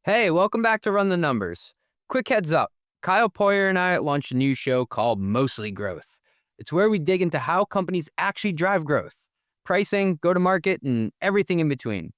Hey, welcome back to Run the Numbers. Quick heads up, Kyle Poyer and I launched a new show called Mostly Growth. It's where we dig into how companies actually drive growth, pricing, go-to-market, and everything in between.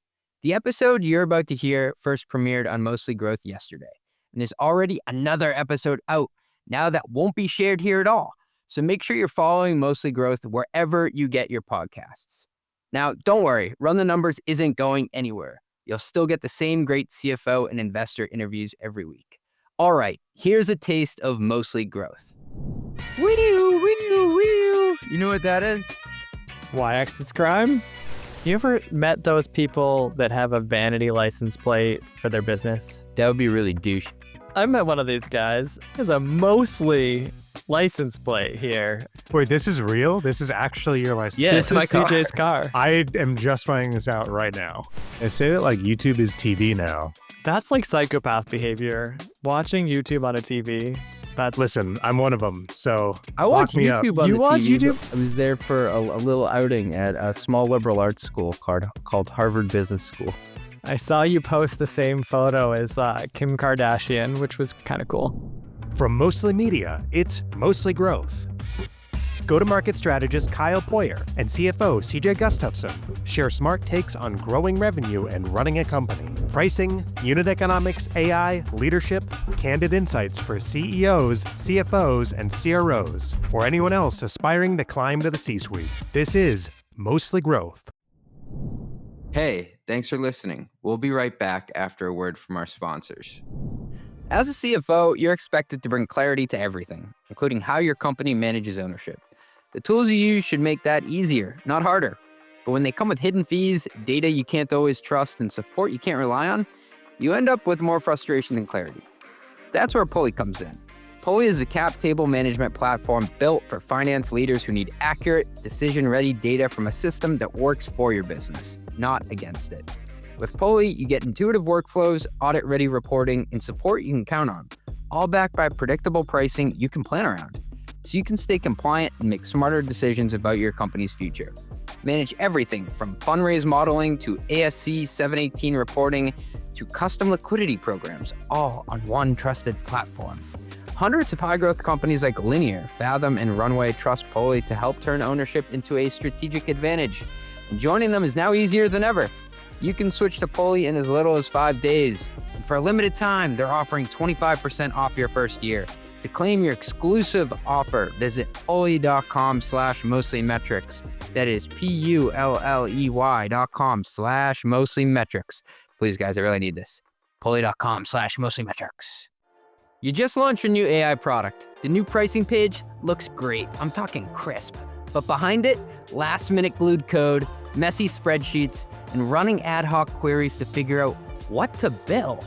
The episode you're about to hear first premiered on Mostly Growth yesterday, and there's already another episode out now that won't be shared here at all. So make sure you're following Mostly Growth wherever you get your podcasts. Now, don't worry, Run the Numbers isn't going anywhere. You'll still get the same great CFO and investor interviews every week. All right, here's a taste of Mostly Growth. You know what that is? Y-axis crime? You ever met those people that have a vanity license plate for their business? That would be really douche. I met one of these guys. He has a mostly license plate here. Wait, this is real? This is actually your license? Yeah, This it's is my car. CJ's car. I am just finding this out right now. They say that like YouTube is TV now. That's like psychopath behavior. Watching YouTube on a TV. That's Listen, I'm one of them, so I watch me up. YouTube on You the watch TV. YouTube? I was there for a little outing at a small liberal arts school called Harvard Business School. I saw you post the same photo as Kim Kardashian, which was kind of cool. from Mostly Media, it's Mostly Growth. Go-to-market strategist Kyle Poyer and CFO CJ Gustafson share smart takes on growing revenue and running a company. Pricing, unit economics, AI, leadership, candid insights for CEOs, CFOs, and CROs, or anyone else aspiring to climb to the C-suite. This is Mostly Growth. Hey, thanks for listening. We'll be right back after a word from our sponsors. As a CFO, you're expected to bring clarity to everything, including how your company manages ownership. The tools you use should make that easier, not harder. But when they come with hidden fees, data you can't always trust, and support you can't rely on, you end up with more frustration than clarity. That's where Pulley comes in. Pulley is a cap table management platform built for finance leaders who need accurate, decision-ready data from a system that works for your business, not against it. With Pulley, you get intuitive workflows, audit-ready reporting, and support you can count on, all backed by predictable pricing you can plan around, so you can stay compliant and make smarter decisions about your company's future. Manage everything from fundraise modeling to ASC 718 reporting to custom liquidity programs, all on one trusted platform. Hundreds of high-growth companies like Linear, Fathom, and Runway trust Pulley to help turn ownership into a strategic advantage. And joining them is now easier than ever. You can switch to Pulley in as little as 5 days. And for a limited time, they're offering 25% off your first year. To claim your exclusive offer, visit pulley.com/mostlymetrics. That is pulley.com/mostlymetrics. Please, guys, I really need this. pulley.com/mostlymetrics. You just launched a new AI product. The new pricing page looks great. I'm talking crisp. But behind it, last-minute glued code, messy spreadsheets, and running ad hoc queries to figure out what to bill.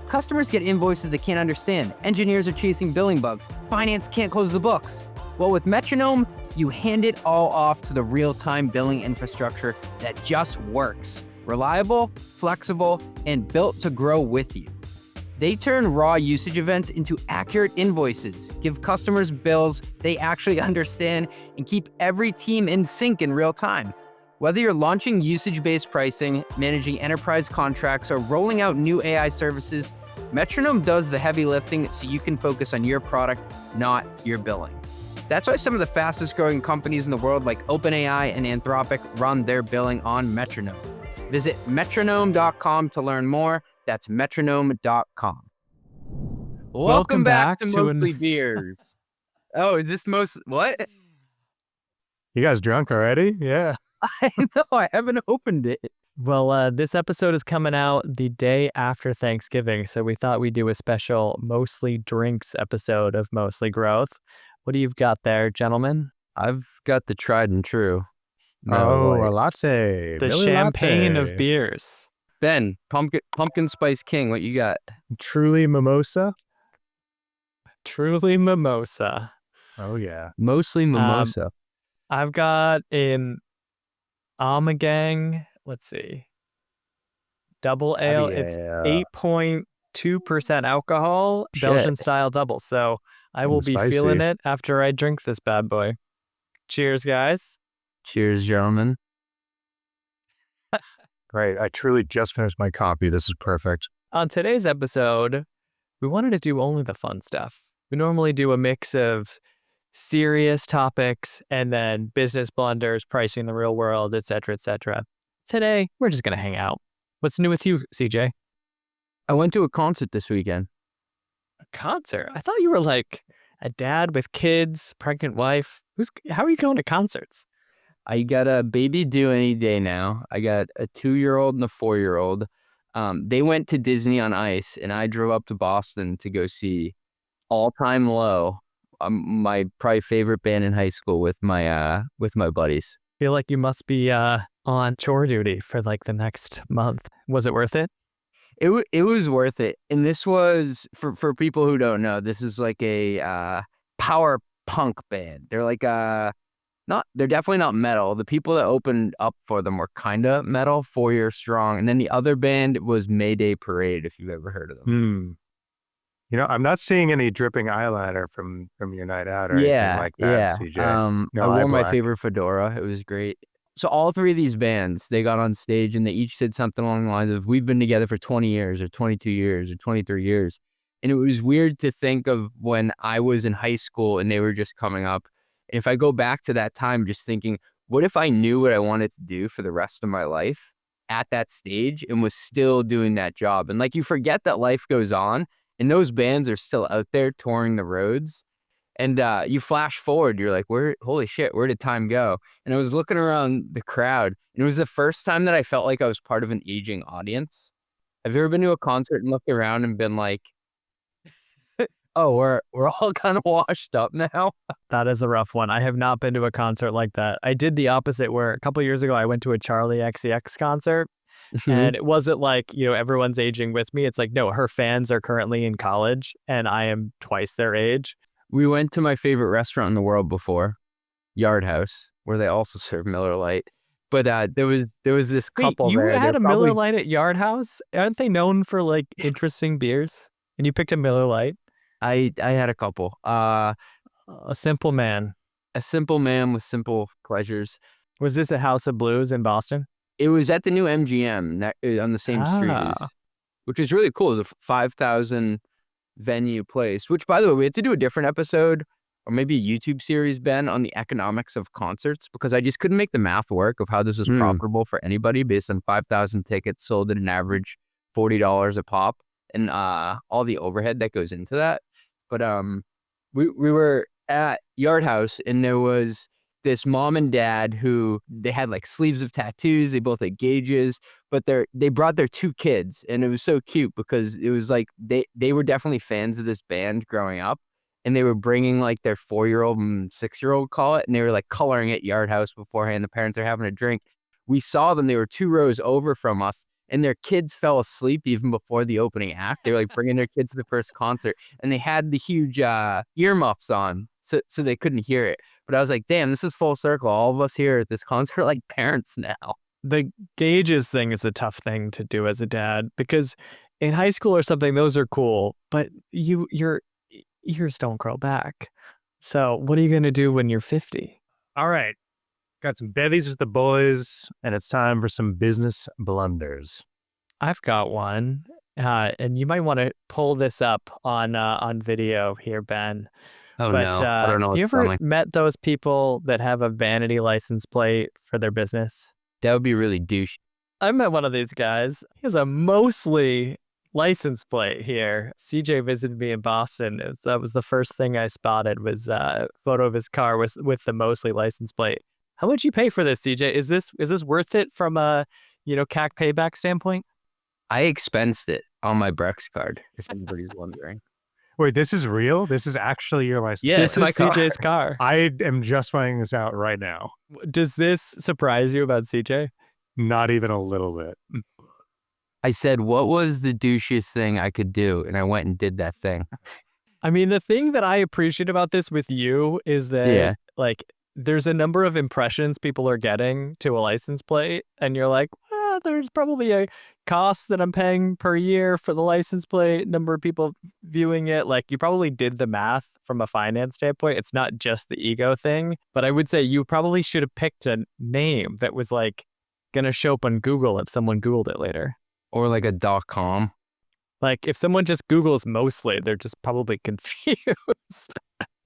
Customers get invoices they can't understand. Engineers are chasing billing bugs. Finance can't close the books. Well, with Metronome, you hand it all off to the real-time billing infrastructure that just works. Reliable, flexible, and built to grow with you. They turn raw usage events into accurate invoices, give customers bills they actually understand, and keep every team in sync in real time. Whether you're launching usage-based pricing, managing enterprise contracts, or rolling out new AI services, Metronome does the heavy lifting so you can focus on your product, not your billing. That's why some of the fastest-growing companies in the world like OpenAI and Anthropic run their billing on Metronome. Visit metronome.com to learn more. That's metronome.com. Welcome back to Mostly Beers. Oh, is this what? You guys drunk already? Yeah. I know, I haven't opened it. Well, this episode is coming out the day after Thanksgiving, so we thought we'd do a special Mostly Drinks episode of Mostly Growth. What do you've got there, gentlemen? I've got the tried and true. A latte. The Really champagne latte. of beers. Ben, pumpkin spice king, what you got? Truly mimosa. Truly mimosa. Oh, yeah. Mostly mimosa. I've got an Amagang, let's see, double ale. Yeah. It's 8.2% alcohol, Shit. Belgian style double. So I will be Spicy. feeling it after I drink this bad boy. Cheers, guys. Cheers, gentlemen. Great. I truly just finished my copy. This is perfect. on today's episode, we wanted to do only the fun stuff. We normally do a mix of serious topics and then business blunders, pricing the real world, etc., etc. Today, we're just going to hang out. What's new with you, CJ? I went to a concert this weekend. A concert? I thought you were like a dad with kids, pregnant wife. How are you going to concerts? I got a baby due any day now. I got a 2-year-old and a 4-year-old. They went to Disney on Ice, and I drove up to Boston to go see All Time Low, my probably favorite band in high school, with my buddies. Feel like you must be on chore duty for like the next month. Was it worth it? It was worth it. And this was, for people who don't know, this is like a power punk band. They're like they're definitely not metal. The people that opened up for them were kind of metal, 4 Year Strong. And then the other band was Mayday Parade, if you've ever heard of them. You know, I'm not seeing any dripping eyeliner from your night out or anything like that, CJ. I wore my favorite fedora. It was great. So all three of these bands, they got on stage and they each said something along the lines of, we've been together for 20 years or 22 years or 23 years. And it was weird to think of when I was in high school and they were just coming up. And if I go back to that time, just thinking, what if I knew what I wanted to do for the rest of my life at that stage and was still doing that job? And like, you forget that life goes on and those bands are still out there touring the roads. And you flash forward, you're like, holy shit, where did time go? And I was looking around the crowd, and it was the first time that I felt like I was part of an aging audience. Have you ever been to a concert and looked around and been like, oh, we're all kind of washed up now? That is a rough one. I have not been to a concert like that. I did the opposite, where a couple years ago, I went to a Charlie XCX concert. And it wasn't like, everyone's aging with me. It's like, no, her fans are currently in college and I am twice their age. We went to my favorite restaurant in the world before, Yard House, where they also serve Miller Lite. But there was this couple. Wait, you there. had a Miller Lite at Yard House? Aren't they known for like interesting beers? And you picked a Miller Lite? I had a couple. A simple man. A simple man with simple pleasures. Was this a House of Blues in Boston? It was at the new MGM on the same street, which is really cool. It was a 5,000 venue place, which, by the way, we had to do a different episode or maybe a YouTube series, Ben, on the economics of concerts, because I just couldn't make the math work of how this was profitable for anybody based on 5,000 tickets sold at an average $40 a pop and all the overhead that goes into that. But we were at Yard House, and there was this mom and dad who they had like sleeves of tattoos. They both had gauges, but they brought their 2 kids, and it was so cute because it was like they were definitely fans of this band growing up, and they were bringing like their 4-year-old and 6-year-old, call it, and they were like coloring at Yard House beforehand. The parents are having a drink. We saw them. They were 2 rows over from us, and their kids fell asleep even before the opening act. They were like bringing their kids to the first concert, and they had the huge earmuffs on. So they couldn't hear it. But I was like, damn, this is full circle. All of us here at this concert are like parents now. The gauges thing is a tough thing to do as a dad, because in high school or something, those are cool, but your ears don't grow back. So what are you going to do when you're 50? All right. Got some bevies with the boys, and it's time for some business blunders. I've got one, and you might want to pull this up on video here, Ben. Oh, but, no. I don't know. Have you ever met those people that have a vanity license plate for their business? That would be really douche. I met one of these guys. He has a mostly license plate here. CJ visited me in Boston. That was the first thing I spotted, was a photo of his car with the mostly license plate. How much you pay for this, CJ? Is this worth it from a CAC payback standpoint? I expensed it on my Brex card, if anybody's wondering. Wait, this is real? This is actually your license? Yeah, this is CJ's car. I am just finding this out right now. Does this surprise you about CJ? Not even a little bit. I said, what was the douchiest thing I could do? And I went and did that thing. I mean, the thing that I appreciate about this with you is that, like, there's a number of impressions people are getting to a license plate, and you're like, well, there's probably a cost that I'm paying per year for the license plate, number of people viewing it. Like, you probably did the math from a finance standpoint. It's not just the ego thing, but I would say you probably should have picked a name that was like gonna show up on Google if someone Googled it later. Or like a .com. Like if someone just Googles mostly, they're just probably confused.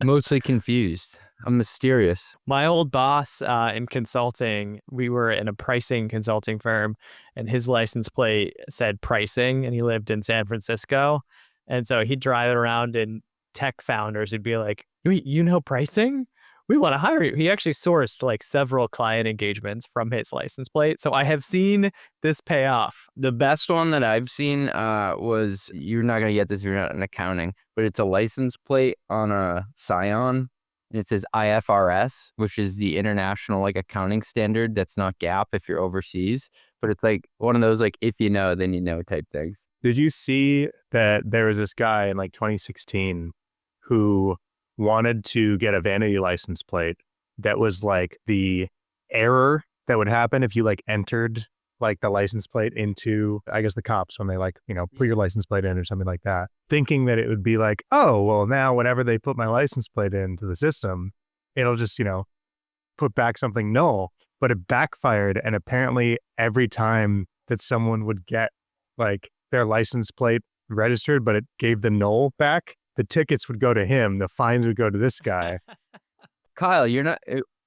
Mostly confused. I'm mysterious. My old boss in consulting, we were in a pricing consulting firm, and his license plate said pricing, and he lived in San Francisco. And so he'd drive it around in tech founders. He'd be like, you know pricing? We want to hire you. He actually sourced like several client engagements from his license plate. So I have seen this pay off. The best one that I've seen was, you're not going to get this if you're not in accounting, but it's a license plate on a Scion. And it says IFRS, which is the international like accounting standard. That's not GAAP if you're overseas, but it's like one of those like, if you know, then you know type things. Did you see that there was this guy in like 2016 who wanted to get a vanity license plate that was like the error that would happen if you like entered like the license plate into, I guess, the cops when they like, you know, put your license plate in or something like that, thinking that it would be like, oh, well, now whenever they put my license plate into the system, it'll just, you know, put back something null. But it backfired. And apparently every time that someone would get like their license plate registered, but it gave the null back, the tickets would go to him. The fines would go to this guy. Kyle, you're not,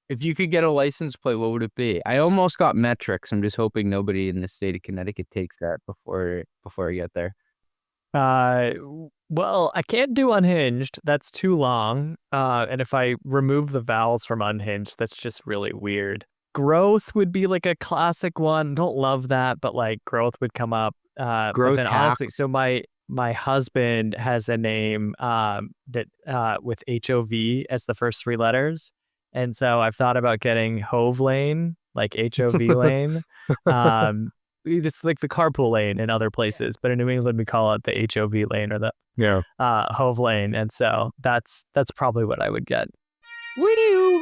if you could get a license plate, what would it be? I almost got metrics. I'm just hoping nobody in the state of Connecticut takes that before I get there. Well, I can't do unhinged. That's too long. And if I remove the vowels from unhinged, that's just really weird. Growth would be like a classic one. Don't love that, but like growth would come up. But Growth then honestly, so my husband has a name that with HOV as the first three letters. And so I've thought about getting Hove Lane, like HOV lane. It's like the carpool lane in other places, but in New England we call it the HOV lane or the Hove Lane. And so that's probably what I would get. You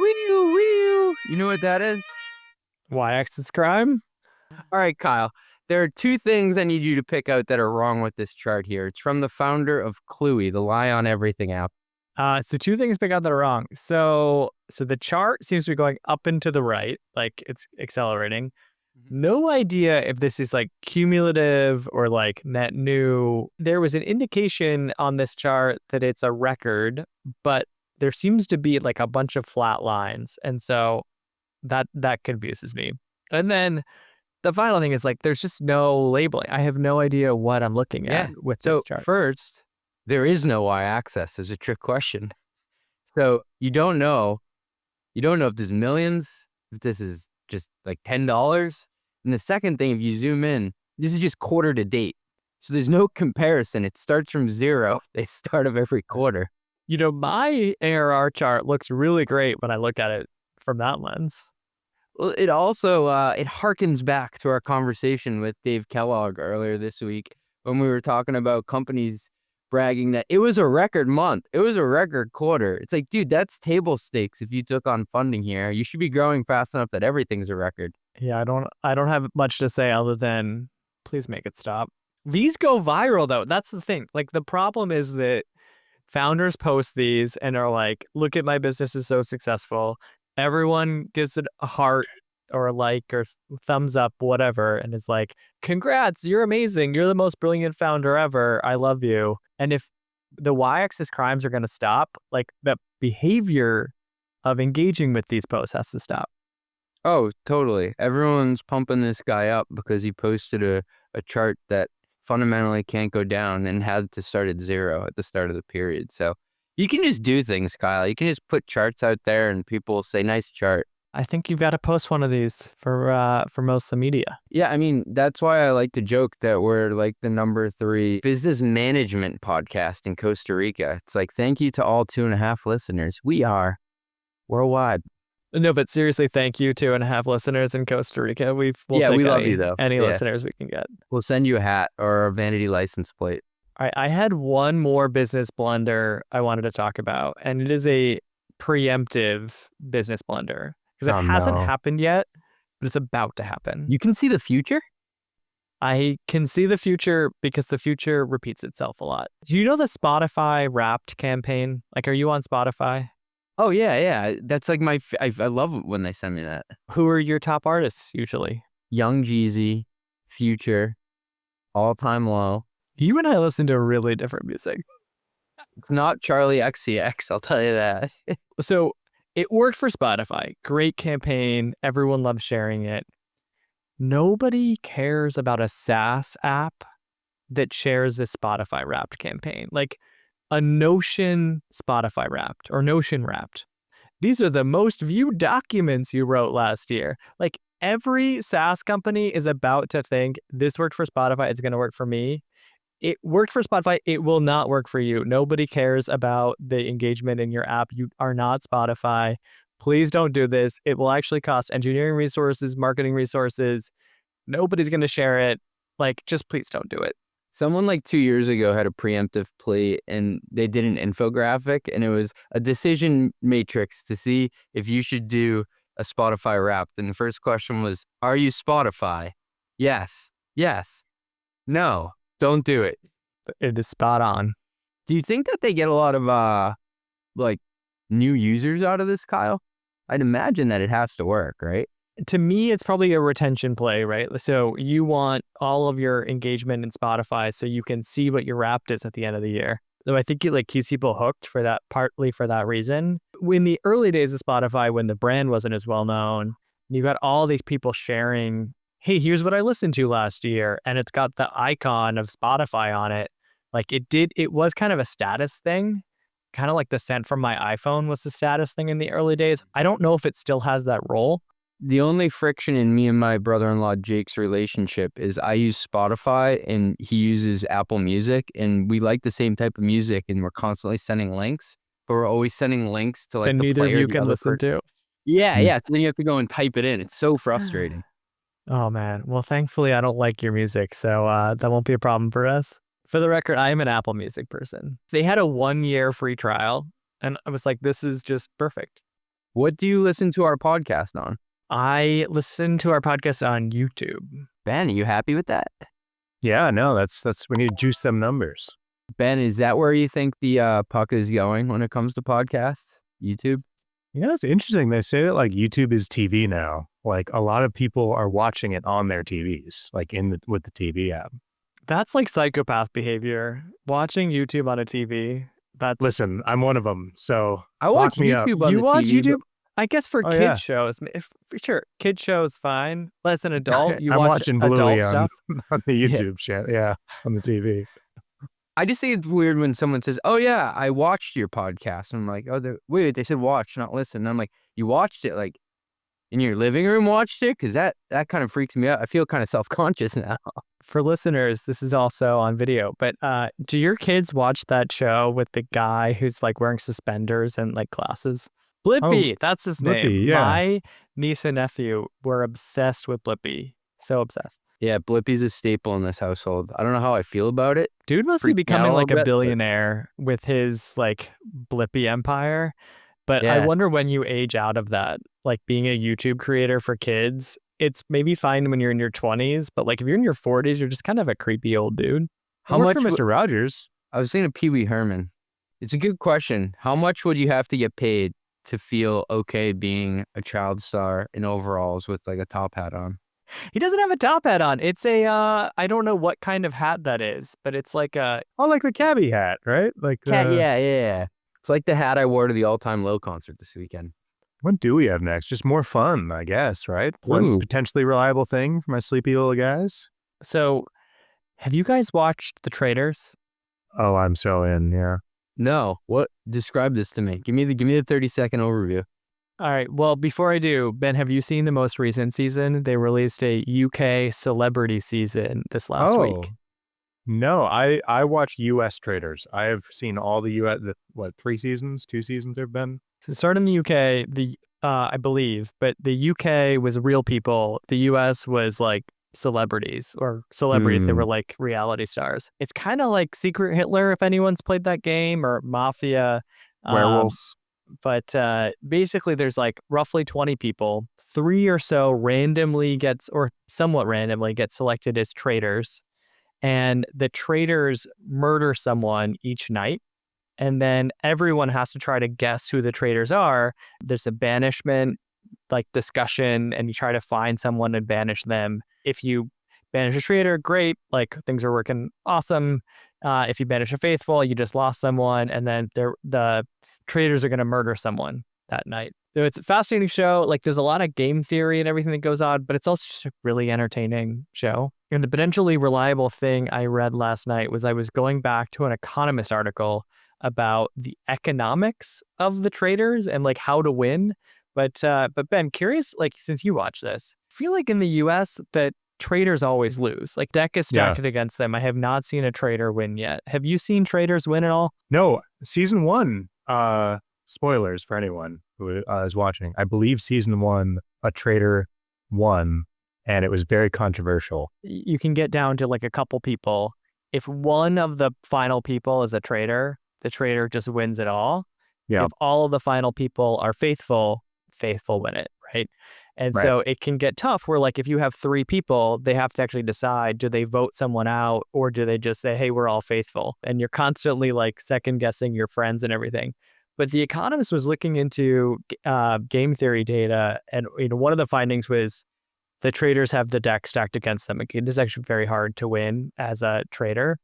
know what that is? Y-axis crime? All right, Kyle. There are two things I need you to pick out that are wrong with this chart here. It's from the founder of Pulley, the Lie on Everything app. So two things pick out that are wrong. So the chart seems to be going up and to the right, like it's accelerating. No idea if this is like cumulative or like net new. There was an indication on this chart that it's a record, but there seems to be like a bunch of flat lines. And so that confuses me. And then the final thing is like, there's just no labeling. I have no idea what I'm looking at with this chart. First, there is no y-axis. There's a trick question. So you don't know if there's millions, if this is just like $10. And the second thing, if you zoom in, this is just quarter to date. So there's no comparison. It starts from zero. They start of every quarter. You know, my ARR chart looks really great when I look at it from that lens. Well, it also, it harkens back to our conversation with Dave Kellogg earlier this week when we were talking about companies bragging that it was a record month. It was a record quarter. It's like, dude, that's table stakes if you took on funding here. You should be growing fast enough that everything's a record. Yeah, I don't have much to say other than please make it stop. These go viral though. That's the thing. Like the problem is that founders post these and are like, look at my business is so successful. Everyone gives it a heart or a like or thumbs up, whatever. And it's like, congrats, you're amazing. You're the most brilliant founder ever. I love you. And if the y-axis crimes are going to stop, like the behavior of engaging with these posts has to stop. Oh, totally. Everyone's pumping this guy up because he posted a chart that fundamentally can't go down and had to start at zero at the start of the period. So you can just do things, Kyle. You can just put charts out there and people will say, nice chart. I think you've got to post one of these for most of the media. Yeah, I mean, that's why I like to joke that we're like the number 3 business management podcast in Costa Rica. It's like, thank you to all 2.5 listeners. We are worldwide. No, but seriously, thank you 2.5 listeners in Costa Rica. We'll take we love you though. Any listeners we can get. We'll send you a hat or a vanity license plate. All right, I had one more business blunder I wanted to talk about, and it is a preemptive business blunder because it hasn't happened yet, but it's about to happen. You can see the future? I can see the future because the future repeats itself a lot. Do you know the Spotify Wrapped campaign? Like, are you on Spotify? Oh, yeah. That's like I love it when they send me that. Who are your top artists usually? Young Jeezy, Future, All Time Low. You and I listen to really different music. It's not Charlie XCX, I'll tell you that. So it worked for Spotify. Great campaign. Everyone loves sharing it. Nobody cares about a SaaS app that shares a Spotify Wrapped campaign. Like a Notion Spotify Wrapped or Notion Wrapped. These are the most viewed documents you wrote last year. Like every SaaS company is about to think this worked for Spotify, it's going to work for me. It worked for Spotify. It will not work for you. Nobody cares about the engagement in your app. You are not Spotify. Please don't do this. It will actually cost engineering resources, marketing resources. Nobody's going to share it. Like, just please don't do it. Someone like 2 years ago had a preemptive plea and they did an infographic and it was a decision matrix to see if you should do a Spotify Wrapped. And the first question was, are you Spotify? Yes. Yes. No. Don't do it. It is spot on. Do you think that they get a lot of like new users out of this, Kyle? I'd imagine that it has to work, right? To me, it's probably a retention play, right? So you want all of your engagement in Spotify so you can see what your Wrapped is at the end of the year. So I think it like keeps people hooked for that, partly for that reason. In the early days of Spotify, when the brand wasn't as well known, you got all these people sharing, hey, here's what I listened to last year. And it's got the icon of Spotify on it. Like it was kind of a status thing. Kind of like the scent from my iPhone was the status thing in the early days. I don't know if it still has that role. The only friction in me and my brother-in-law Jake's relationship is I use Spotify and he uses Apple Music, and we like the same type of music and we're constantly sending links, but we're always sending links to like and the neither player of you can listen to. Yeah. So then you have to go and type it in. It's so frustrating. Oh man. Well, thankfully I don't like your music, so that won't be a problem for us. For the record, I am an Apple Music person. They had a 1-year free trial and I was like, this is just perfect. What do you listen to our podcast on? I listen to our podcast on YouTube. Ben, are you happy with that? Yeah, no, that's we need to juice them numbers. Ben, is that where you think the puck is going when it comes to podcasts? YouTube? Yeah, it's interesting. They say that like YouTube is TV now. Like a lot of people are watching it on their TVs, like with the TV app. That's like psychopath behavior. Watching YouTube on a TV. Listen, I'm one of them. So I watch YouTube on you the watch TV. YouTube? I guess for kid yeah. shows, for sure, kid shows fine. As an adult, you I'm watch watching adult Pulley stuff. on the YouTube channel. Yeah, on the TV. I just think it's weird when someone says, "Oh yeah, I watched your podcast." And I'm like, "Oh, wait, they said watch, not listen." And I'm like, "You watched it like in your living room? Watched it?" Because that kind of freaks me out. I feel kind of self-conscious now. For listeners, this is also on video. But do your kids watch that show with the guy who's like wearing suspenders and like glasses? Blippi, that's his name. Blippi, yeah. My niece and nephew were obsessed with Blippi. So obsessed. Yeah, Blippi's a staple in this household. I don't know how I feel about it. Dude must be Freaked me out becoming a like little a bit, billionaire with his like Blippi empire. But Yeah. I wonder when you age out of that, like being a YouTube creator for kids, it's maybe fine when you're in your 20s, but like if you're in your 40s, you're just kind of a creepy old dude. How much for Mr. Rogers? I was thinking of Pee Wee Herman. It's a good question. How much would you have to get paid to feel okay being a child star in overalls with like a top hat on? He doesn't have a top hat on. It's a, I don't know what kind of hat that is, but it's like a... Oh, like the cabbie hat, right? Like Yeah. It's like the hat I wore to the All Time Low concert this weekend. What do we have next? Just more fun, I guess, right? Ooh. One potentially reliable thing for my sleepy little guys. So, have you guys watched The Traitors? Oh, I'm so in, yeah. No, what? Describe this to me. Give me the 30-second overview. All right. Well, before I do, Ben, have you seen the most recent season? They released a UK celebrity season this last week. No, I watch U.S. Traitors. I have seen all the U.S. 2 seasons have been. So it started in the UK, I believe, but the UK was real people. The US was like celebrities that were like reality stars. It's kind of like Secret Hitler, if anyone's played that game, or Mafia. Werewolves. But basically there's like roughly 20 people. 3 or so somewhat randomly get selected as traitors. And the traitors murder someone each night. And then everyone has to try to guess who the traitors are. There's a banishment like discussion, and you try to find someone and banish them. If you banish a traitor, great, like things are working awesome. If you banish a faithful, you just lost someone, and then the traitors are going to murder someone that night. So it's a fascinating show. Like there's a lot of game theory and everything that goes on, but it's also just a really entertaining show. And the potentially reliable thing I read last night was I was going back to an Economist article about the economics of the Traitors and like how to win. But Ben, curious, like since you watch this, I feel like in the US that Traitors always lose. Like deck is stacked against them. I have not seen a Traitor win yet. Have you seen Traitors win at all? No, season 1, spoilers for anyone who is watching. I believe season 1, a Traitor won, and it was very controversial. You can get down to like a couple people. If one of the final people is a traitor, the traitor just wins it all. Yeah. If all of the final people are faithful win it, right? And so it can get tough where like if you have 3 people, they have to actually decide, do they vote someone out or do they just say, hey, we're all faithful? And you're constantly like second guessing your friends and everything. But The Economist was looking into game theory data, and one of the findings was the traitors have the deck stacked against them. It is actually very hard to win as a traitor.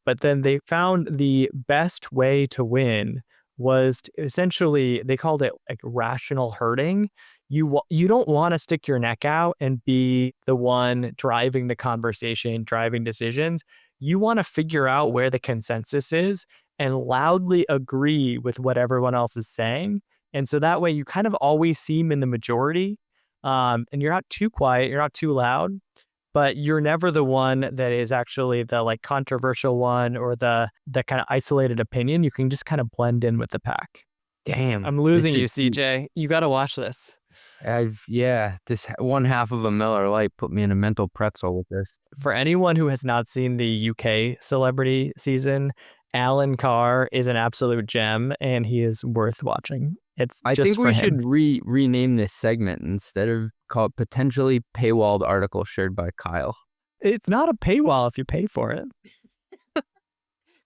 But then they found the best way to win was to essentially, they called it like rational herding. You don't want to stick your neck out and be the one driving the conversation, driving decisions. You want to figure out where the consensus is and loudly agree with what everyone else is saying. And so that way you kind of always seem in the majority. And you're not too quiet, you're not too loud, but you're never the one that is actually the like controversial one or the kind of isolated opinion. You can just kind of blend in with the pack. Damn. I'm losing you, CJ. You got to watch this. This one half of a Miller Lite put me in a mental pretzel with this. For anyone who has not seen the UK celebrity season, Alan Carr is an absolute gem and he is worth watching. I think we should rename this segment instead of call it potentially paywalled article shared by Kyle. It's not a paywall if you pay for it.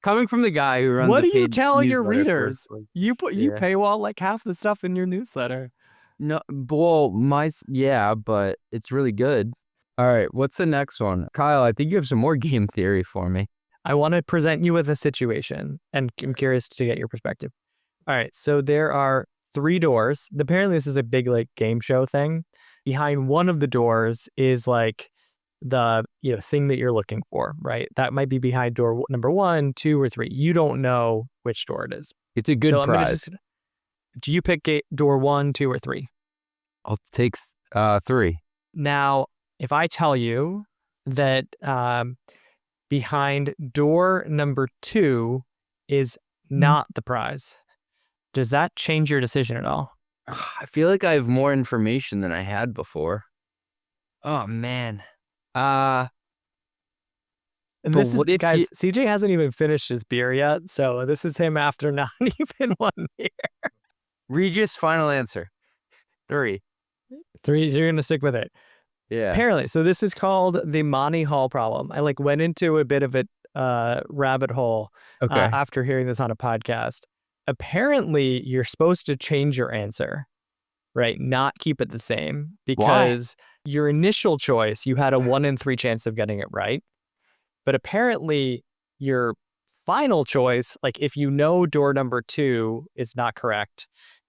Coming from the guy who runs. What are you telling your readers? You paywall like half the stuff in your newsletter. No, well, but it's really good. All right, what's the next one? Kyle, I think you have some more game theory for me. I want to present you with a situation, and I'm curious to get your perspective. All right, so there are 3 doors. Apparently, this is a big like game show thing. Behind one of the doors is like the thing that you're looking for, right? That might be behind door number 1, 2, or 3. You don't know which door it is. It's a good prize. Do you pick door 1, 2, or 3? I'll take 3. Now, if I tell you that behind door number 2 is not the prize, does that change your decision at all? I feel like I have more information than I had before. Oh, man. And this is, guys, CJ hasn't even finished his beer yet, so this is him after not even 1 beer. Regis, final answer. 3. 3, you're going to stick with it. Yeah. Apparently, so this is called the Monty Hall problem. I like went into a bit of a rabbit hole after hearing this on a podcast. Apparently, you're supposed to change your answer, right? Not keep it the same because your initial choice, you had a 1 in 3 chance of getting it right. But apparently, your final choice, like if you know door number 2 is not correct,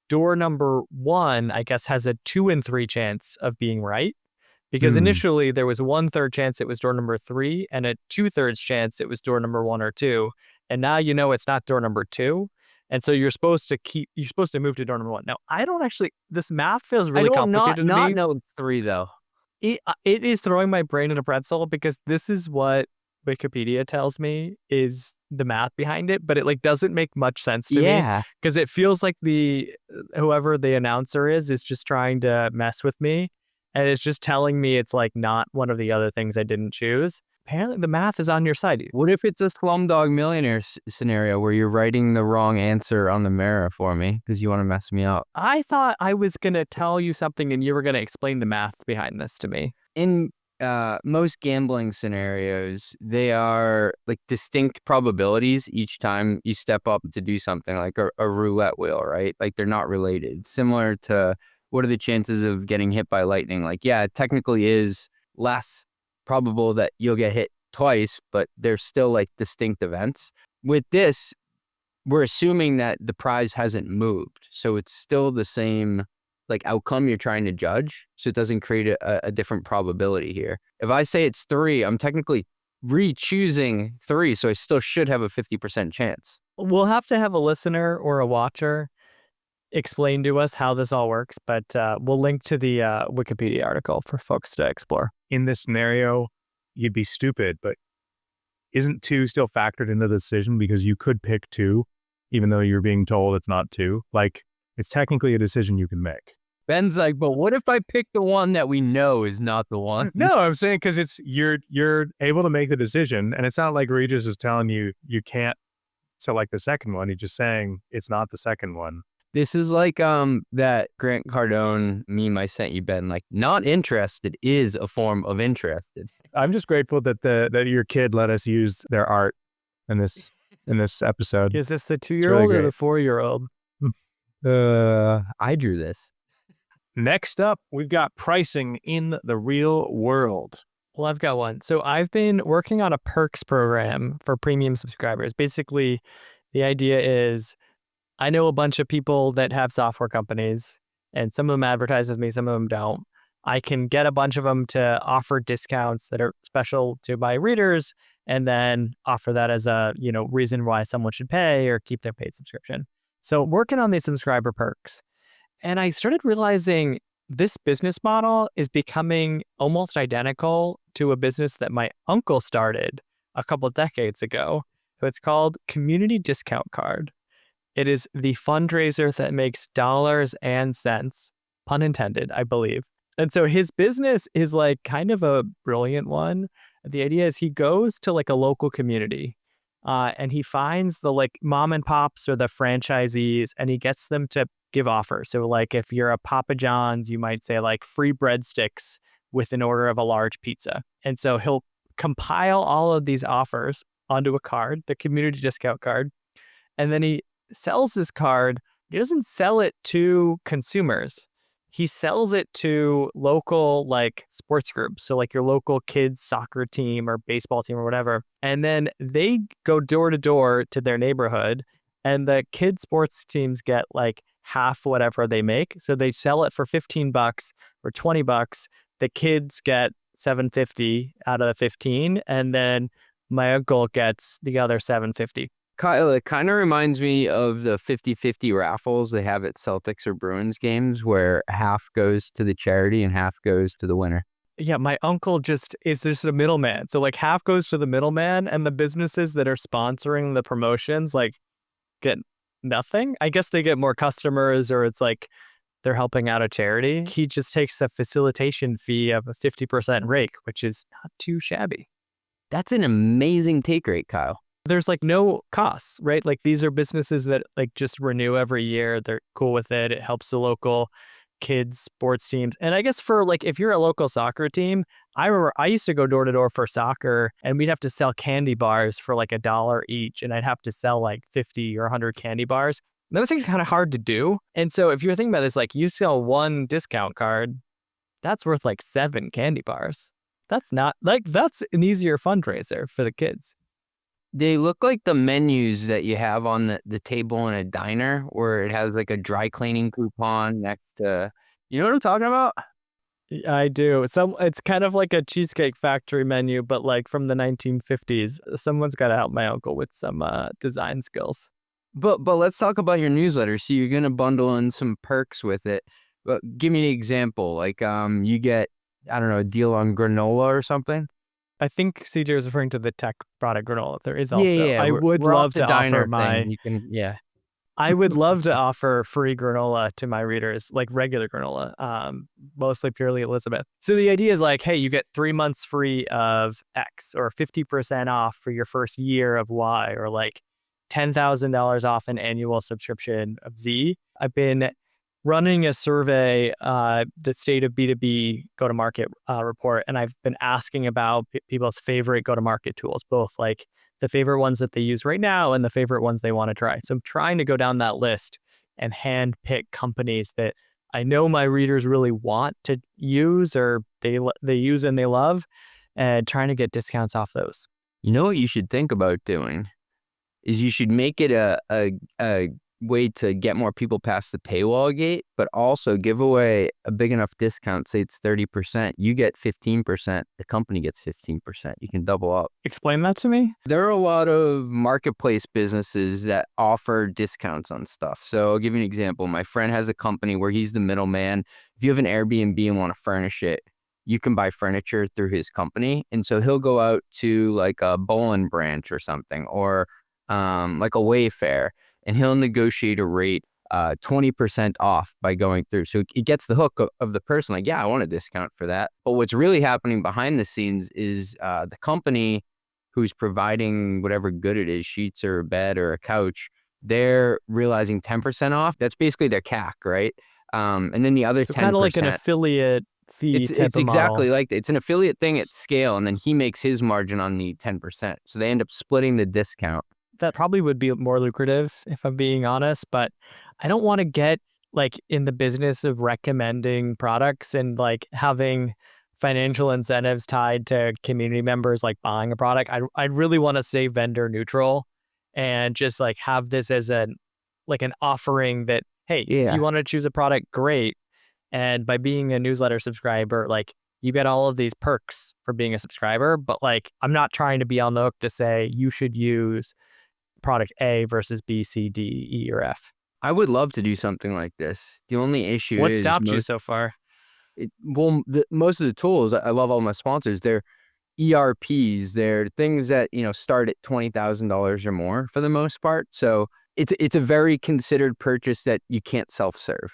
door number 1, I guess, has a 2 in 3 chance of being right. Because initially there was 1/3 chance it was door number 3 and a 2/3 chance it was door number 1 or 2. And now you know it's not door number 2. And so you're supposed to move to door number 1. Now, I don't actually, this math feels really complicated to me. Not know it's 3 though. It is throwing my brain in a pretzel because this is what Wikipedia tells me is the math behind it, but it like doesn't make much sense to me because it feels like whoever the announcer is just trying to mess with me. And it's just telling me it's like not one of the other things I didn't choose. Apparently the math is on your side. What if it's a Slumdog Millionaire scenario where you're writing the wrong answer on the mirror for me because you want to mess me up? I thought I was going to tell you something and you were going to explain the math behind this to me. In most gambling scenarios, they are like distinct probabilities each time you step up to do something like a roulette wheel, right? Like they're not related. Similar to what are the chances of getting hit by lightning? Like, yeah, it technically is less probable that you'll get hit twice, but they're still like distinct events. With this, we're assuming that the prize hasn't moved. So it's still the same like outcome you're trying to judge. So it doesn't create a different probability here. If I say it's 3, I'm technically re-choosing 3. So I still should have a 50% chance. We'll have to have a listener or a watcher explain to us how this all works, but we'll link to the Wikipedia article for folks to explore. In this scenario, you'd be stupid, but isn't 2 still factored into the decision because you could pick 2, even though you're being told it's not 2? Like, it's technically a decision you can make. Ben's like, but what if I pick the one that we know is not the one? No, I'm saying because it's you're able to make the decision, and it's not like Regis is telling you you can't select the second one. He's just saying it's not the second one. This is like that Grant Cardone meme I sent you, Ben. Like, not interested is a form of interested. I'm just grateful that that your kid let us use their art in this episode. Is this the 2-year-old or the 4-year-old? I drew this. Next up, we've got pricing in the real world. Well, I've got one. So I've been working on a perks program for premium subscribers. Basically, the idea is I know a bunch of people that have software companies, and some of them advertise with me, some of them don't. I can get a bunch of them to offer discounts that are special to my readers, and then offer that as a reason why someone should pay or keep their paid subscription. So working on these subscriber perks, and I started realizing this business model is becoming almost identical to a business that my uncle started a couple of decades ago. So it's called Community Discount Card. It is the fundraiser that makes dollars and cents, pun intended, I believe. And so his business is like kind of a brilliant one. The idea is he goes to like a local community and he finds the like mom and pops or the franchisees, and he gets them to give offers. So like if you're a Papa John's, you might say like free breadsticks with an order of a large pizza. And so he'll compile all of these offers onto a card, the community discount card, and then he sells this card. He doesn't sell it to consumers. He sells it to local like sports groups. So like your local kids soccer team or baseball team or whatever. And then they go door to door to their neighborhood, and the kids sports teams get like half whatever they make. So they sell it for $15 or $20. The kids get $7.50 out of the 15, and then my uncle gets the other $7.50. Kyle, it kind of reminds me of the 50-50 raffles they have at Celtics or Bruins games where half goes to the charity and half goes to the winner. Yeah, my uncle is just a middleman. So like half goes to the middleman, and the businesses that are sponsoring the promotions like get nothing. I guess they get more customers, or it's like they're helping out a charity. He just takes a facilitation fee of a 50% rake, which is not too shabby. That's an amazing take rate, Kyle. There's like no costs, right? Like these are businesses that like just renew every year. They're cool with it. It helps the local kids sports teams. And I guess for like, if you're a local soccer team, I remember I used to go door to door for soccer, and we'd have to sell candy bars for like $1 each. And I'd have to sell like 50 or 100 candy bars. And those things are kind of hard to do. And so if you're thinking about this, like you sell one discount card, that's worth like 7 candy bars. That's not like, that's an easier fundraiser for the kids. They look like the menus that you have on the table in a diner where it has like a dry cleaning coupon next to, you know what I'm talking about? I do. It's kind of like a Cheesecake Factory menu, but like from the 1950s. Someone's got to help my uncle with some design skills. But let's talk about your newsletter. So you're going to bundle in some perks with it. But give me an example. Like you get, I don't know, a deal on granola or something. I think CJ was referring to the tech product granola. There is also. Yeah. I would love to offer I would love to offer free granola to my readers, like regular granola, mostly purely Elizabeth. So the idea is like, hey, you get 3 months free of X, or 50% off for your first year of Y, or like $10,000 off an annual subscription of Z. I've been running a survey, the State of B2B go-to-market report, and I've been asking about people's favorite go-to-market tools, both like the favorite ones that they use right now and the favorite ones they want to try. So I'm trying to go down that list and hand pick companies that I know my readers really want to use, or they use and they love, and trying to get discounts off those. You know what you should think about doing is you should make it a way to get more people past the paywall gate, but also give away a big enough discount. Say it's 30%. You get 15%. The company gets 15%. You can double up. Explain that to me. There are a lot of marketplace businesses that offer discounts on stuff. So I'll give you an example. My friend has a company where he's the middleman. If you have an Airbnb and want to furnish it, you can buy furniture through his company. And so he'll go out to like a Bowling Branch or something, or like a Wayfair, and he'll negotiate a rate 20% off by going through. So it gets the hook of the person, like, yeah, I want a discount for that. But what's really happening behind the scenes is the company who's providing whatever good it is, sheets or a bed or a couch, they're realizing 10% off. That's basically their CAC, right? And then the other 10%. Kind of like an affiliate fee. It's exactly like it's an affiliate thing at scale, and then he makes his margin on the 10%. So they end up splitting the discount. That probably would be more lucrative if I'm being honest, but I don't want to get like in the business of recommending products and like having financial incentives tied to community members like buying a product. I really want to stay vendor neutral and just like have this as an offering that, hey, if you want to choose a product, great. And by being a newsletter subscriber, like you get all of these perks for being a subscriber, but like I'm not trying to be on the hook to say you should use product A versus B, C, D, E, or F. I would love to do something like this. The only issue what is... What stopped you so far? Most of the tools, I love all my sponsors, they're ERPs. They're things that, start at $20,000 or more for the most part. So it's a very considered purchase that you can't self-serve.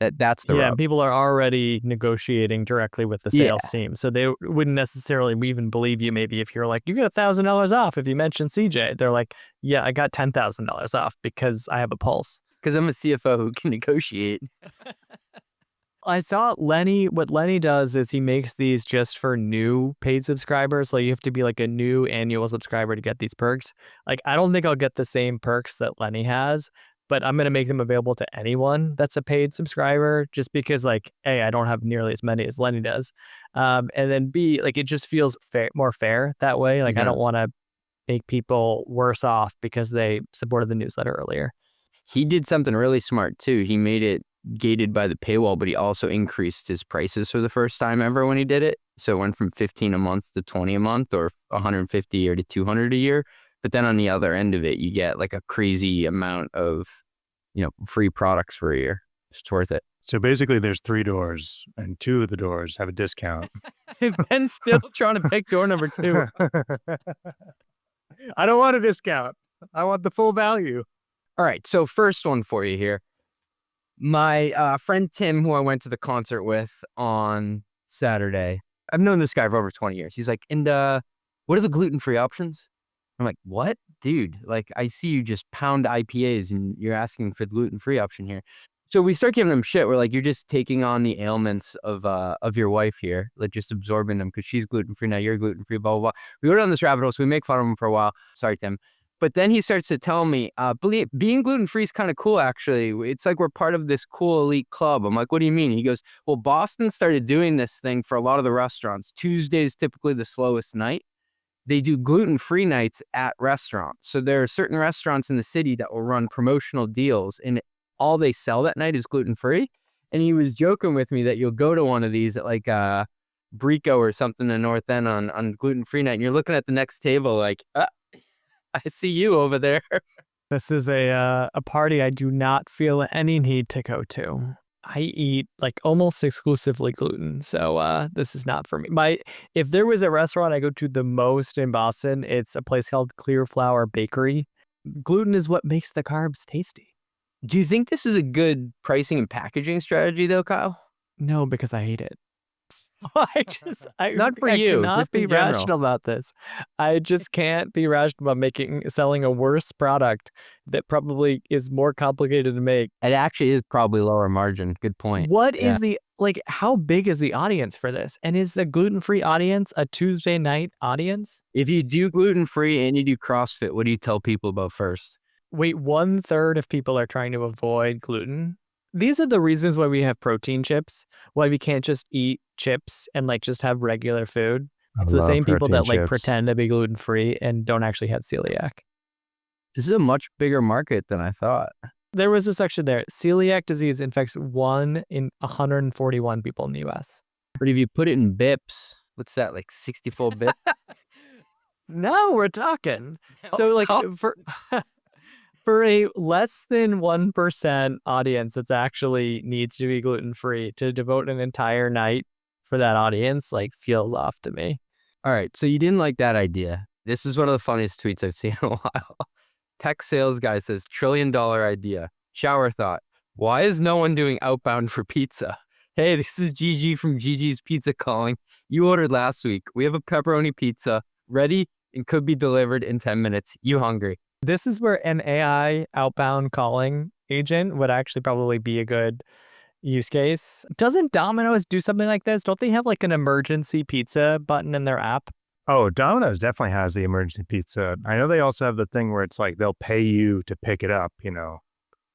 That's the rub. People are already negotiating directly with the sales team, so they wouldn't necessarily even believe you. Maybe if you're like, you get $1,000 off if you mention CJ, they're like, yeah, I got $10,000 off because I have a pulse. Because I'm a CFO who can negotiate. I saw Lenny. What Lenny does is he makes these just for new paid subscribers. So you have to be like a new annual subscriber to get these perks. Like, I don't think I'll get the same perks that Lenny has, but I'm going to make them available to anyone that's a paid subscriber just because, like, A, I don't have nearly as many as Lenny does. And then B, like, it just feels more fair that way. Like, I don't want to make people worse off because they supported the newsletter earlier. He did something really smart, too. He made it gated by the paywall, but he also increased his prices for the first time ever when he did it. So it went from $15 a month to $20 a month, or $150 or to $200 a year. But then on the other end of it, you get like a crazy amount of, free products for a year. It's worth it. So basically there's 3 doors and 2 of the doors have a discount. Ben's still trying to pick door number 2. I don't want a discount. I want the full value. All right. So first one for you here. My friend Tim, who I went to the concert with on Saturday, I've known this guy for over 20 years. He's like, and what are the gluten-free options? I'm like, what? Dude, like, I see you just pound IPAs and you're asking for the gluten-free option here. So we start giving him shit. We're like, you're just taking on the ailments of your wife here, like just absorbing them because she's gluten-free. Now you're gluten-free, blah, blah, blah. We go down this rabbit hole, so we make fun of him for a while. Sorry, Tim. But then he starts to tell me, being gluten-free is kind of cool, actually. It's like we're part of this cool elite club. I'm like, what do you mean? He goes, well, Boston started doing this thing for a lot of the restaurants. Tuesday is typically the slowest night. They do gluten-free nights at restaurants. So there are certain restaurants in the city that will run promotional deals, and all they sell that night is gluten-free. And he was joking with me that you'll go to one of these at like Brico or something in North End on gluten-free night, and you're looking at the next table like, I see you over there. This is a party I do not feel any need to go to. I eat like almost exclusively gluten, so this is not for me. If there was a restaurant I go to the most in Boston, it's a place called Clear Flower Bakery. Gluten is what makes the carbs tasty. Do you think this is a good pricing and packaging strategy, though, Kyle? No, because I hate it. Not for you. I cannot be rational about this. I just can't be rational about selling a worse product that probably is more complicated to make. It actually is probably lower margin. Good point. What is how big is the audience for this? And is the gluten-free audience a Tuesday night audience? If you do gluten-free and you do CrossFit, what do you tell people about first? Wait, 1/3 of people are trying to avoid gluten. These are the reasons why we have protein chips, why we can't just eat chips and like just have regular food. It's the love same people protein that like chips. pretend to be gluten-free and don't actually have celiac. This is a much bigger market than I thought. There was a section there. Celiac disease infects 1 in 141 people in the U.S. But if you put it in bips, what's that, like 64 bip? No, we're talking. So like for a less than 1% audience that's actually needs to be gluten-free, to devote an entire night for that audience, like, feels off to me. All right, so you didn't like that idea. This is one of the funniest tweets I've seen in a while. Tech sales guy says, $1 trillion idea. Shower thought. Why is no one doing Outbound for pizza? Hey, this is Gigi from Gigi's Pizza calling. You ordered last week. We have a pepperoni pizza ready and could be delivered in 10 minutes. You hungry? This is where an AI outbound calling agent would actually probably be a good use case. Doesn't Domino's do something like this? Don't they have like an emergency pizza button in their app? Oh, Domino's definitely has the emergency pizza. I know they also have the thing where it's like they'll pay you to pick it up,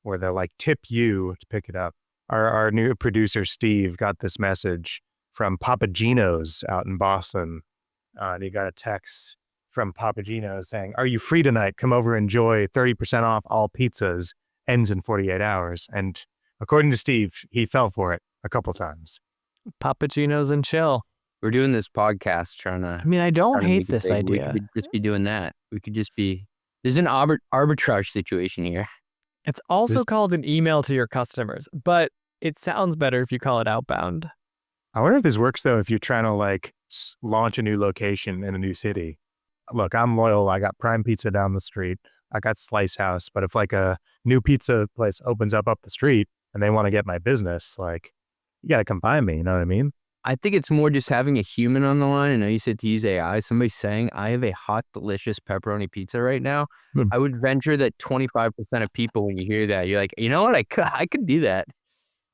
where they'll like tip you to pick it up. Our new producer, Steve, got this message from Papa Gino's out in Boston. And he got a text from Papa Gino's saying, "Are you free tonight? Come over, enjoy 30% off all pizzas. Ends in 48 hours. And according to Steve, he fell for it a couple times. Papa Gino's and chill. We're doing this podcast trying to... I mean, I don't trying to hate make it this big. idea. We could just be doing that. We could just be... There's an arbitrage situation here. It's also called an email to your customers, but it sounds better if you call it outbound. I wonder if this works, though, if you're trying to like launch a new location in a new city. Look, I'm loyal. I got Prime Pizza down the street. I got Slice House. But if like a new pizza place opens up the street and they want to get my business, like, you got to come find me. You know what I mean? I think it's more just having a human on the line. I know you said to use AI. Somebody saying, I have a hot, delicious pepperoni pizza right now. I would venture that 25% of people, when you hear that, you're like, you know what? I could do that.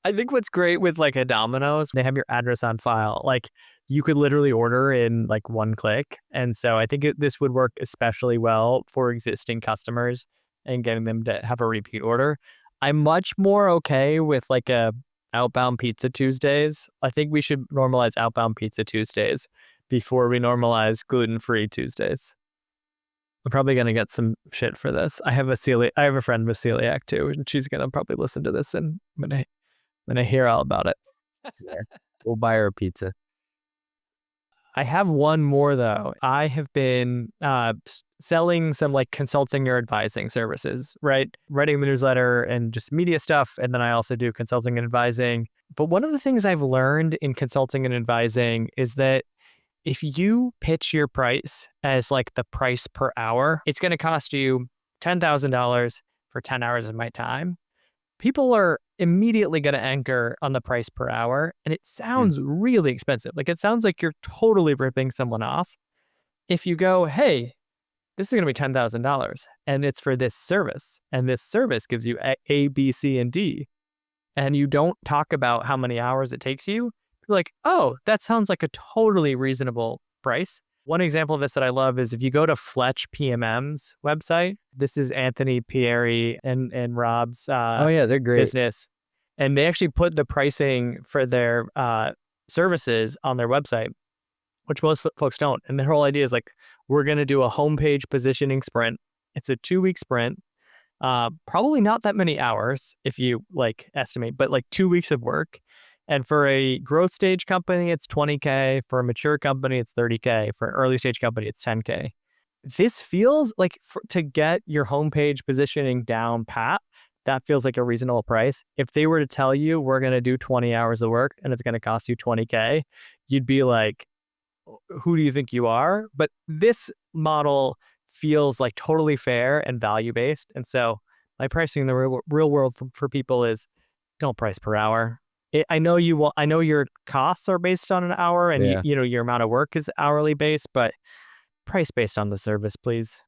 I think what's great with like a Domino's, they have your address on file. Like, you could literally order in like one click. And so I think this would work especially well for existing customers and getting them to have a repeat order. I'm much more okay with like a Outbound Pizza Tuesdays. I think we should normalize Outbound Pizza Tuesdays before we normalize Gluten-Free Tuesdays. I'm probably gonna get some shit for this. I have a friend with celiac too, and she's gonna probably listen to this, and I'm gonna hear all about it. Yeah. We'll buy her a pizza. I have one more though. I have been selling some like consulting or advising services, right? Writing the newsletter and just media stuff. And then I also do consulting and advising. But one of the things I've learned in consulting and advising is that if you pitch your price as like the price per hour, it's going to cost you $10,000 for 10 hours of my time. People are immediately going to anchor on the price per hour. And it sounds really expensive. Like, it sounds like you're totally ripping someone off. If you go, hey, this is going to be $10,000 and it's for this service. And this service gives you A, B, C, and D. And you don't talk about how many hours it takes you. You're like, oh, that sounds like a totally reasonable price. One example of this that I love is if you go to Fletch PMM's website, this is Anthony Pieri and Rob's Oh yeah, they're great. business. And they actually put the pricing for their services on their website, which most folks don't. And the whole idea is like, we're going to do a homepage positioning sprint. It's a 2-week sprint. Probably not that many hours if you like estimate, but like 2 weeks of work. And for a growth stage company, it's $20K. For a mature company, it's $30K. For an early stage company, it's $10K. This feels like to get your homepage positioning down pat, that feels like a reasonable price. If they were to tell you we're going to do 20 hours of work and it's going to cost you $20K, you'd be like, who do you think you are? But this model feels like totally fair and value-based. And so my pricing in the real world for people is don't price per hour. I know your costs are based on an hour and Yeah. your amount of work is hourly based, but price based on the service, please.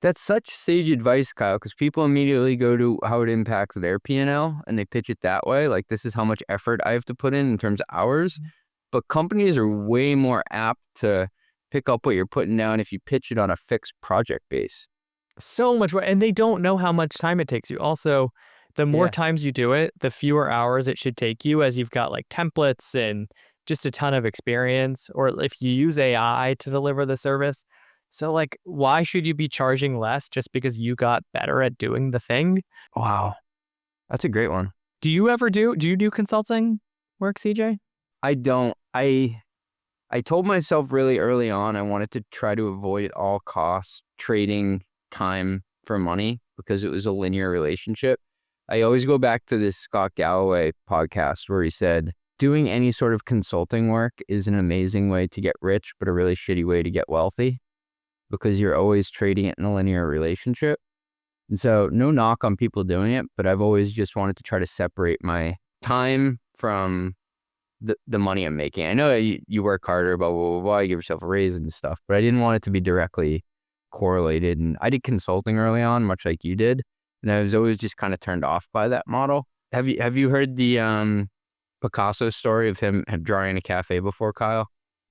That's such sage advice, Kyle, because people immediately go to how it impacts their P&L and they pitch it that way. Like, this is how much effort I have to put in terms of hours. But companies are way more apt to pick up what you're putting down if you pitch it on a fixed project base. So much more. And they don't know how much time it takes you. Also, the more Yeah. times you do it, the fewer hours it should take you, as you've got like templates and just a ton of experience, or if you use AI to deliver the service. So like, why should you be charging less just because you got better at doing the thing? Wow. That's a great one. Do you do consulting work, CJ? I don't. I told myself really early on I wanted to try to avoid at all costs trading time for money because it was a linear relationship. I always go back to this Scott Galloway podcast where he said, doing any sort of consulting work is an amazing way to get rich, but a really shitty way to get wealthy because you're always trading it in a linear relationship. And so no knock on people doing it, but I've always just wanted to try to separate my time from the money I'm making. I know you work harder, blah, blah, blah, blah, you give yourself a raise and stuff, but I didn't want it to be directly correlated. And I did consulting early on, much like you did. And I was always just kind of turned off by that model. Have you heard the Picasso story of him drawing in a cafe before, Kyle?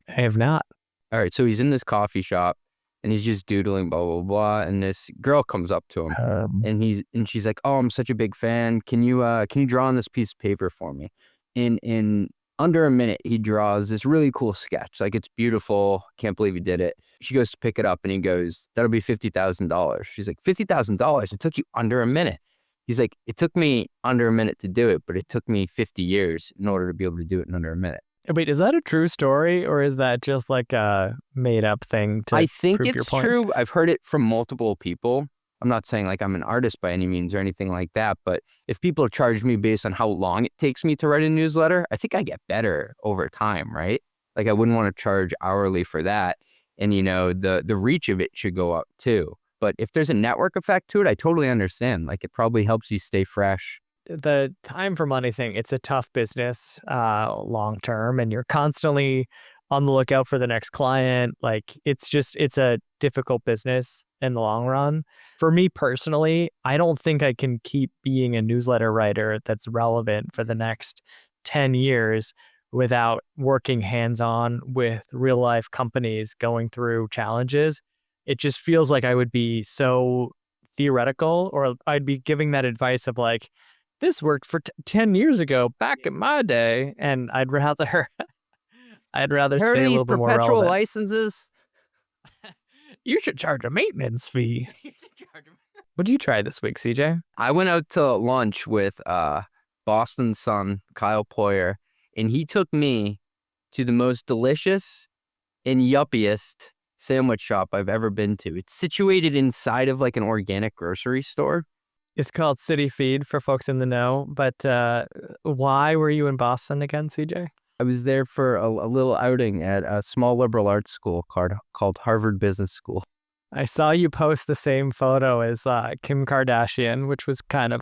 I have not. All right, so he's in this coffee shop and he's just doodling, blah, blah, blah. And this girl comes up to him and she's like, "Oh, I'm such a big fan. Can you draw on this piece of paper for me?" In under a minute, he draws this really cool sketch. Like, it's beautiful. Can't believe he did it. She goes to pick it up and he goes, "That'll be $50,000. She's like, $50,000? It took you under a minute. He's like, "It took me under a minute to do it, but it took me 50 years in order to be able to do it in under a minute." Wait, is that a true story or is that just like a made up thing to I think prove your it's point? true. I've heard it from multiple people. I'm not saying like I'm an artist by any means or anything like that, but if people charge me based on how long it takes me to write a newsletter, I think I get better over time, right? Like, I wouldn't want to charge hourly for that. And, you know, the reach of it should go up too. But if there's a network effect to it, I totally understand. Like, it probably helps you stay fresh. The time for money thing, it's a tough business long term, and you're constantly on the lookout for the next client. Like, it's a difficult business in the long run. For me personally, I don't think I can keep being a newsletter writer that's relevant for the next 10 years without working hands-on with real life companies going through challenges. It just feels like I would be so theoretical, or I'd be giving that advice of like, this worked for 10 years ago back in my day, and I'd rather stay a little bit more perpetual relevant. licenses. You should charge a maintenance fee. What did you try this week, CJ? I went out to lunch with Boston's son, Kyle Poyer, and he took me to the most delicious and yuppiest sandwich shop I've ever been to. It's situated inside of like an organic grocery store. It's called City Feed for folks in the know, but why were you in Boston again, CJ? I was there for a little outing at a small liberal arts school called Harvard Business School. I saw you post the same photo as Kim Kardashian, which was kind of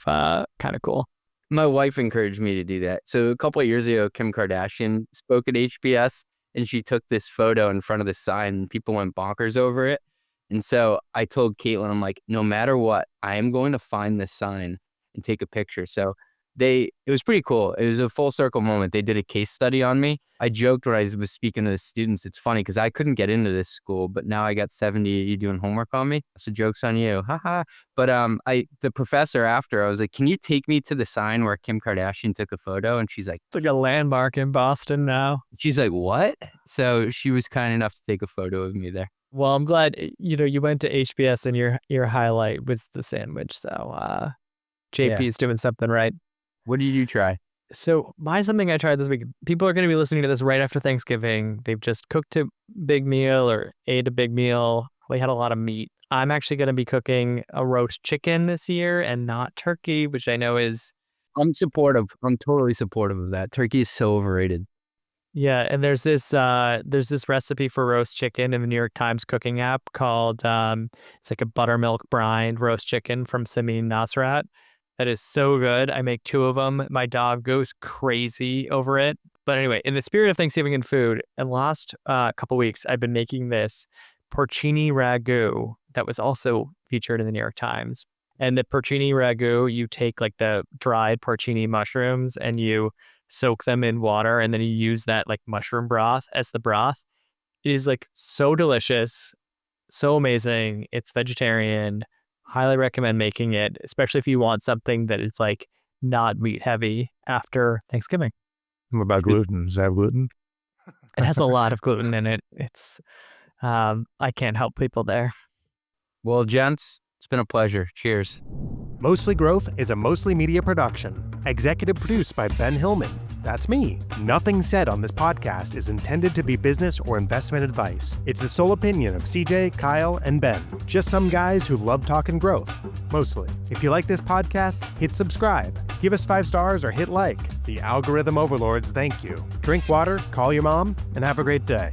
cool. My wife encouraged me to do that. So a couple of years ago, Kim Kardashian spoke at HBS, and she took this photo in front of the sign, and people went bonkers over it. And so I told Caitlin, I'm like, no matter what, I am going to find this sign and take a picture. So it was pretty cool. It was a full circle moment. They did a case study on me. I joked when I was speaking to the students. It's funny because I couldn't get into this school, but now I got 70. You doing homework on me? So joke's on you. Haha. But the professor after, I was like, can you take me to the sign where Kim Kardashian took a photo? And she's like, it's like a landmark in Boston now. She's like, what? So she was kind enough to take a photo of me there. Well, I'm glad, you went to HBS and your highlight was the sandwich. So JP's doing something right. What did you try? So something I tried this week. People are going to be listening to this right after Thanksgiving. They've just cooked a big meal or ate a big meal. We had a lot of meat. I'm actually going to be cooking a roast chicken this year and not turkey, which I know is... I'm supportive. I'm totally supportive of that. Turkey is so overrated. Yeah, and there's this recipe for roast chicken in the New York Times cooking app called it's like a buttermilk brine roast chicken from Samin Nasrat. That is so good. I make 2 of them. My dog goes crazy over it. But anyway, in the spirit of Thanksgiving and food, in the last couple weeks, I've been making this porcini ragu that was also featured in the New York Times. And the porcini ragu, you take like the dried porcini mushrooms and you soak them in water, and then you use that like mushroom broth as the broth. It is like so delicious, so amazing. It's vegetarian. Highly recommend making it, especially if you want something that is like not meat heavy after Thanksgiving. What about gluten? Is that gluten? It has a lot of gluten in it. It's I can't help people there. Well, gents, it's been a pleasure. Cheers. Mostly Growth is a Mostly Media production. Executive produced by Ben Hillman. That's me. Nothing said on this podcast is intended to be business or investment advice. It's the sole opinion of CJ, Kyle, and Ben. Just some guys who love talking growth. Mostly. If you like this podcast, hit subscribe. Give us 5 stars or hit like. The algorithm overlords thank you. Drink water, call your mom, and have a great day.